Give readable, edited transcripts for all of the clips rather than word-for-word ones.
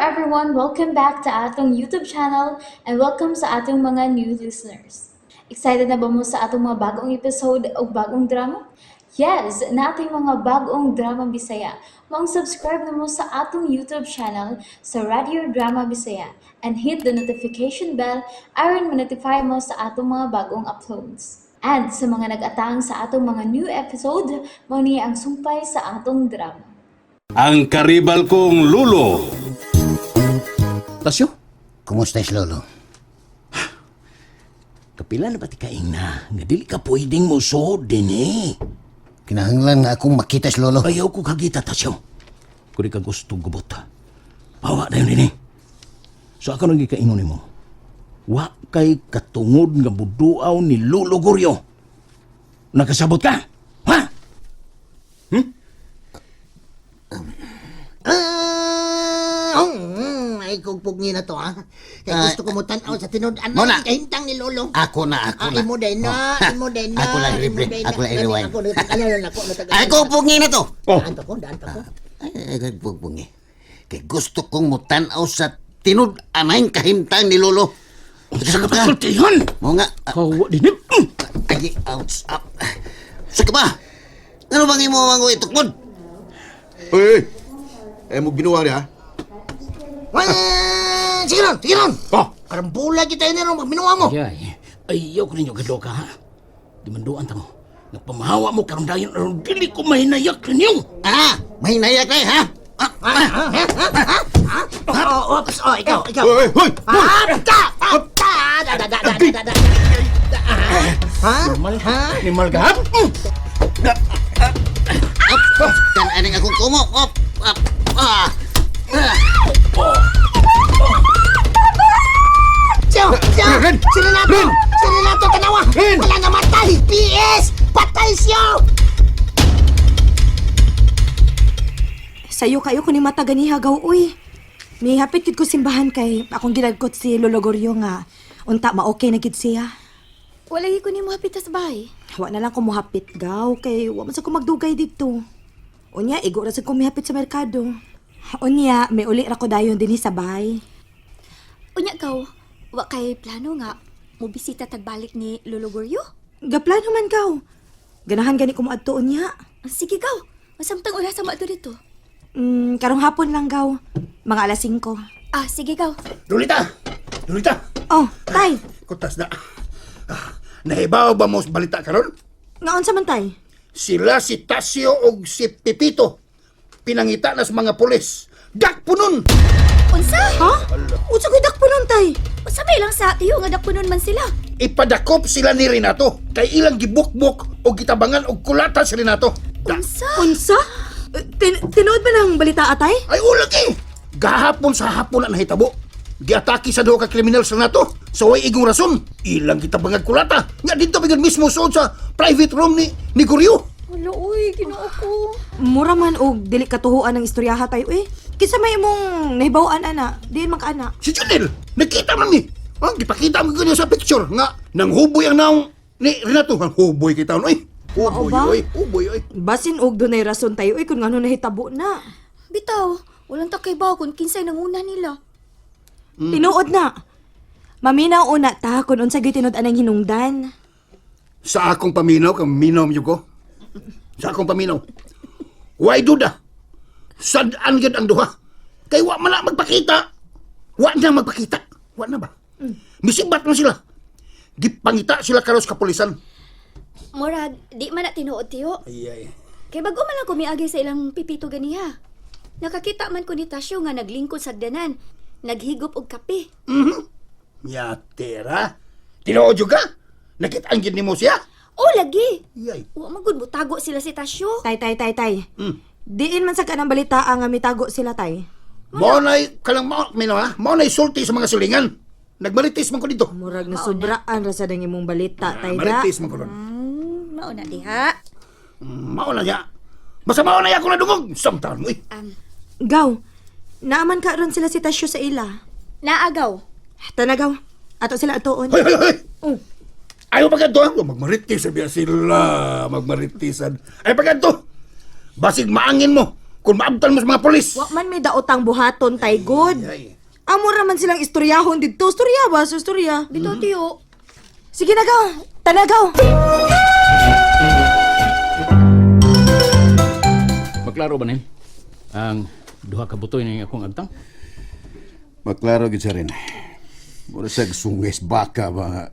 everyone! Welcome back to atong YouTube channel and welcome sa atong mga new listeners. Excited na ba mo sa atong mga bagong episode o bagong drama? Yes, na ating mga bagong drama Bisaya. Mag-subscribe na mo sa atong YouTube channel sa Radio Drama Bisaya and hit the notification bell aron ma-notify mo sa atong mga bagong uploads. And sa mga nag-atang sa atong mga new episode, mo niya ang sumpay sa atong drama. Ang karibal kong lulo. Tasyo, Kumusta lolo? kapila na ba ti kaing na? Nga dili ka pwedeng musod din eh. Kinahanglan nga akong makita lolo. Ayaw ko kagita, Tasyo. Kung di ka gusto gubot, bawa na yun din eh. So ako nang ikaingon ni mo, wa kay katungod nga buduaw ni Lolo Goryo. Nakasabot ka? Ha? Ay, kugpugni na to, ha? Kaya gusto ko mo tanaw sa tinud-an Muna. na kahintang ni Lolo. Ako na. Imo din na, imo din na. Ako lang, libre. imo din Ako lang, Gani rewind. Ako, natagalan ako, natagalan. Ako pungi na to. Daan to ko, daan to ko. Ay, pungi. Kay gusto kong mutanaw sa tinud-anay kahimtang ni lolo. Sakit ka? Kultihan! Mo nga. Kawa din eh. Ay, outs up. Sakit ba? Ano bang imo ang itukmod? Uy! Mo ginawa niya, ha? Sige ron, sige ron. Oh! Karambula kita yun ron, magminuwa mo. Ay, ayaw ko ninyo gadlo ka ha. Di manduan ta mo. Nagpamahawa mo karong dayon aron dili ko mahinayak ninyo. May nayak na ha? Oops, ikaw. Hoy! Hoy! Apta! Normal ha? Normal ka ha? Kan aning akong kumo. Sino na to, tanawa! Wala na matay! PS! Patay siya! Sayo kayo ko ni mata ganihagaw, uy. May hapit kid ko simbahan kay akong gilagkot si Lolo Goryo nga. Unta ma-okay na kid siya. Walagi ko ni mo hapit sa bahay. Wa na lang ko mohapit gaw kay wa man sa ko magdugay dito. Unya, igo ra sa ko mihapit sa merkado. Unya, may uli ra ko dayon dinhi sa bahay. Unya gaw, wa kay plano nga mo bisita tagbalik ni Lolo Goryo? Gaplano man gaw. Ganahan gani ko moadto unya. Sige gaw, masamtang oras sa mato dito. Karong hapon lang gaw. Mga alas 5. Sige gaw. Lolita! Lolita! Oh, tay. Kutas na. Nahibaw ba mo sa balita karon? Ngaon sa man tay? Sila si Tasyo o si Pipito. Pinangita na sa mga pulis. Dakpunon! Unsa? Ha? Unsa ko'y dakpo nun, tay? Sabay lang sa iyo nga dapunon man sila. Ipadakop sila ni Renato. Kay ilang gibukbok o gitabangan o kulata si Renato. Unsa? Unsa? Tinuod ba ng balita, atay? Ay, ulagi! Gahapon sa hapon na nahitabo. Giatake sa duha ka kriminal sa Renato. Sa way igong rason. Ilang gitabangag kulata. Nga dito bigyan mismo suod sa private room ni Goryo. Wala uy, ginoo ko. Mura man og dili katuhuan ng istoryaha tayo eh. Kisa may imong nahibawan ana, diin man ka ana. Si Junel, nakita man ni. Gipakita mo ganyan sa picture nga nang huboy ang naong ni Renato. Ang huboy kita oy. Huboy ba? oy, huboy oy. Basin og dunay rason tayo eh kung ngano nahitabo na. Bitaw, walang takaybaw kung kinsay nanguna nila. Tinuod na. Maminaw una ta kung unsa gyud tinud anang hinungdan. Sa akong paminaw, kang minaw mo ko. Sa akong paminaw. Why duda? Sadaan yun ang duha. Kay wa man na magpakita. Wa na magpakita. Wa na ba? Misibat mo sila. Gipangita sila karos kapulisan. Murag, di man na tinuod tiyo. Ay. Kay bago man lang kumiagi sa ilang pipito ganiha. Nakakita man ko ni Tasyo nga naglingkod sa danan. Naghigop og kape. Yatera. Tinuod juga? Nakitaan yun ni mo siya? Lagi. Yay. Wa magud mo tago sila si Tasyo. Tay. Diin man sa kanang balita nga mitago sila tay. Maunay, kalang maunay sulti sa mga silingan. Nagmaritis man ko dito. Murag na sobraan ra sa dang imong balita tay da. Maritis man ko ron. Mauna diha. Mauna niya. Basta mauna niya ako na dungog. Samtahan mo eh. Gaw. Naaman ka ron sila si Tasyo sa ila. Naagaw. Tanagaw. Ato sila atuon. Hoy! Oh. Ayaw pagkanto ha? Magmaritis sabihan sila. Magmaritisan. Ay pagkanto. Basig maangin mo. Kung maabtan mo sa mga polis. Wa man may daotang buhaton, tay good. Amo ra man silang istoryahon dito. Storya ba? So, storya. Bitaw tiyo. Sige na gaw. Tanagaw. Maklaro ba nin? Ang duha ka butoy ni akong agtang? Maklaro gid sa rin. Mura sa sungis baka ba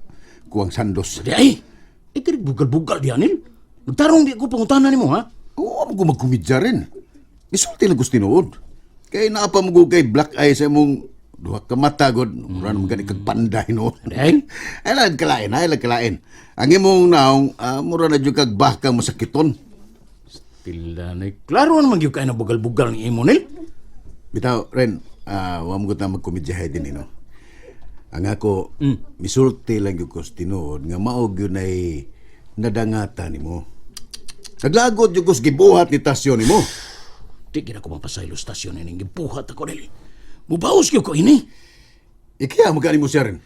kuwang sandos. Di ay! Ikirig bugal-bugal di anil. Nagtarong di ko pangutanan ni mo, ha? Oo, ko magkumidya rin. Isulti lang gusto tinuod. Kaya naapa mo kay black eye sa mong duha ka mata, God. Mura naman gani kag panday, no? Dahil? Ay lang kalain. Ang imong naong, mura na dyan kag baka masakiton. Tila na. Klaro naman yung kayo na bugal-bugal ni imo, nil. Bitaw, Ren, wam ko na magkumidyahe din, no? Ang ako, misulti lang yung tinuod, nga maog yun ay nadangata ni mo. Naglagot yung gibuhat ni Tasyon ni mo. Di gina ko mapasaylo stasyon na nang gibuhat ako, nil. Mubaos ko ini. Ikaya magkani mo siya rin.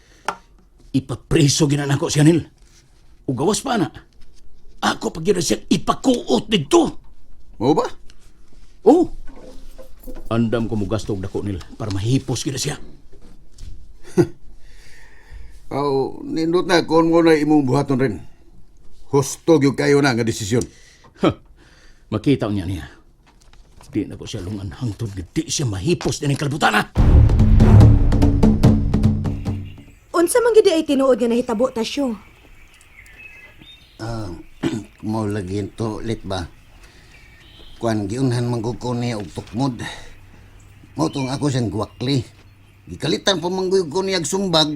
Ipapreso ginan ako siya, nil. Ugawas pa na. Ako pag yun siya ipakuot dito. Mo ba? Oh. Andam ko mo gasto og dako, nil, para mahipos gina siya. Nindot na kung mo na imong buhaton rin. Hustog yung kayo na nga desisyon. Makita niya niya. Di na ko siya lungan hangtod, di siya mahipos din ang kalbutana. Unsa man gid ay tinuod nga nahitabo, Tasyo? Mo lagi to ulit ba? Kuan giunhan man ko niya og tukmod. Mo tong ako siyang guwakli. Gikalitan pa man ko niya og sumbag.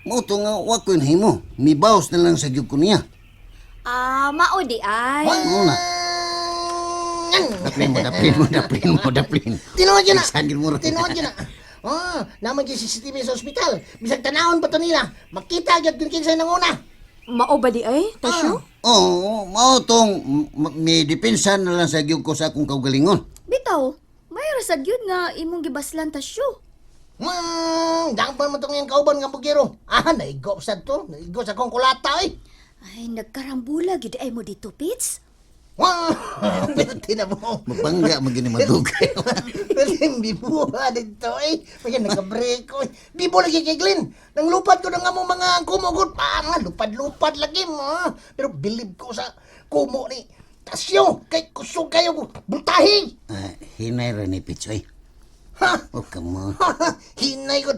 Mo tong wa ko himo. Mibaos na lang sa gyud ko niya. Mao di ay. Mo na. Daplin. Tinood yun na. Sagil mo rin. Tinood yun na. Naman yung CCTV sa ospital. Bisag tanahon pa to nila. Makita agad kung kinsa nang una. Mao ba di ay, Tasyo? Oo, mao tong may depensa na lang sa gyud ko sa akong kaugalingon. Bitaw, may rasad yun nga imong gibaslan Tasyo. Dangpan mo itong yung kauban nga bugiro. Naigo sa to. Naigo sa kong kulata eh. Ay, nagkarambula gid ay mo dito, Pits. Pero tinamo. Mabangga magini madugay. Pero yung bibuha dito eh. Pagyan nagka-break ko eh. Bibo lagi kay Glenn. Nang lupad ko na nga mo mga kumugot. Lupad-lupad lagi mo. Pero believe ko sa kumo ni Tasyo. Kay kusog kayo butahi. Hinay ra ni Pichoy. Ha? Oh, come on. Hinay ko.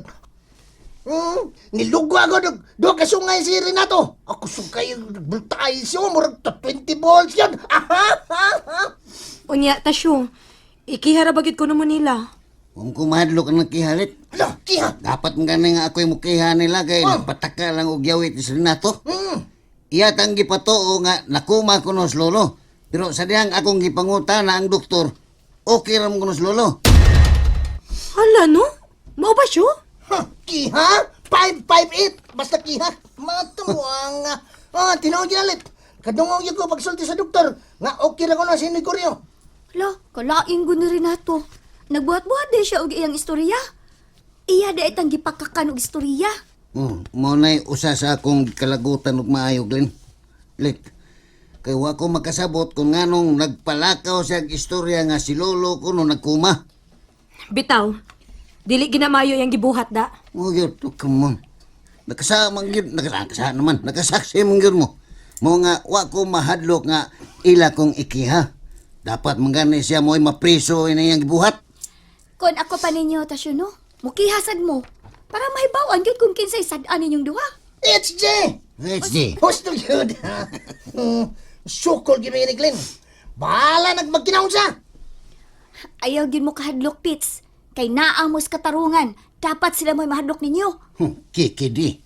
Nilugwa ko. Doon kasungay si Renato. Ako sungkay butahi siya. Murag 20 balls yan. Unya, Tasyo, ikihara bagid ko naman nila. Kung kumadlok ang nagkihalit, Ala, kiha. dapat nga nga ako yung mukiha nila kay nagpataka lang og yawit ni Renato. Iya tanggi pa to nga nakuma ko nos lolo. Pero sa diyang akong gipangutana ang doktor, okay ram ko nos lolo. Hala, no? Mao ba siyo? Kiha? 558. Basta kiha. Matuwang. Tinawag yun ulit. Kadungog yun ko pagsulti sa doktor. Nga okay na ko na si Nicorio. Hala, kalaing ko ni Renato. Nagbuhat-buhat din siya og iyang istorya. Iya da itang gipakakan og istorya. Mo na'y usa sa akong kalagutan ug maayo, Glenn. Lit, kay wa ko makasabot kung nganong nagpalakaw sa istorya nga si lolo ko nung nagkuma. Bitaw, dili ginamayo yang gibuhat da. Oh, yun, come on. Nakasaksi mong yun mo. Mo nga, wa ko mahadlok nga ila kong ikiha. Dapat manggani siya mo'y mapriso na iyang gibuhat. Kon ako pa ninyo, Tasyo, no? Mukihasad mo. Para mahibawan yun kung kinsay sadaan ninyong duha. HJ! HJ. Hosto yun. Sukol gini ni Glenn. Bahala nagmagkinaon siya. Ayaw gin mo kahadlok, Pits. Kay naamos katarungan. Dapat sila mo'y mahadlok ninyo. Kikidi.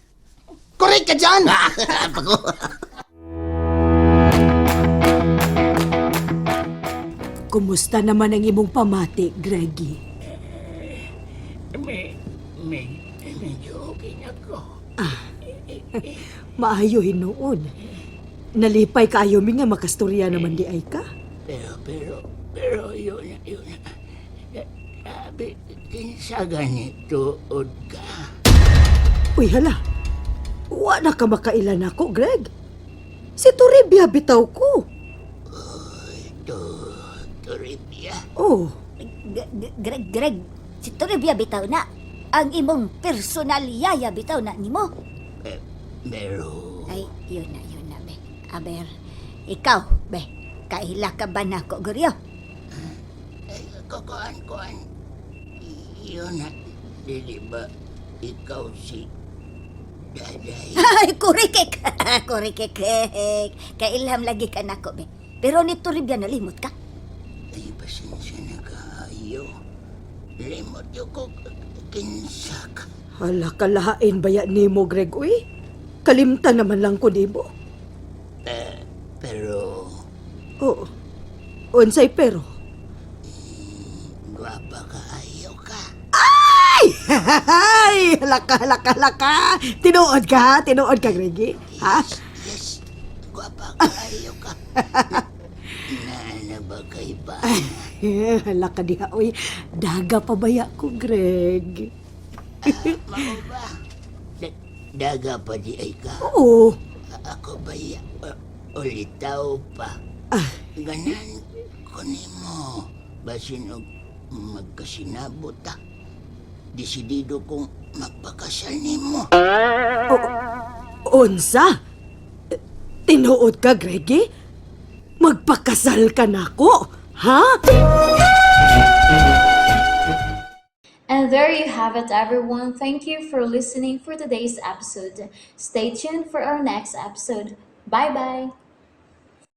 Correct ka dyan! Kumusta naman ang imong pamati, Greggy? Medyo okay na ko. Maayo hinuon. Nalipay kaayo mi nga makastorya naman di ay ka. Pero yun. Sabi, sa ganito, ka. Uy, hala. Wa na ka makailan ako, Greg. Si Toribia bitaw ko. Toribia. Oh, Greg, si Toribia bitaw na. Ang imong personal yaya bitaw na nimo. Pero... Ay, yun na, be. Aber, ikaw, be, kaila ka ba na ko, Goryo? Kuan. Yun na, dili ba ikaw si Daday? Ay, kurikik! Kurikik. Kailham lagi ka na ko, be. Pero ni Toribia nalimot ka. Ay, pasensya na kaayo. Limot yung ko kinsak. Hala, kalahain ba yan nimo, Greg, uy? Kalimtan naman lang ko nimo. Pero, Oo. Unsay pero? gwapa kaayo ka. Ay! Halaka. Tinuod ka, Greggy? Ha? Yes, gwapa kaayo ka. Na ba kay ba? Halaka diha, uy. Daga pa baya ko, Greg. Mao ba? Daga pa di ay ka. Oo. Ako ba ulitaw pa? Ganan ko nimo. Basin og magkasinabot ta. Desidido kong magpakasal nimo. Unsa? Tinuod ka, Greggy? Magpakasal ka nako, ha? And there you have it, everyone. Thank you for listening for today's episode. Stay tuned for our next episode. Bye bye.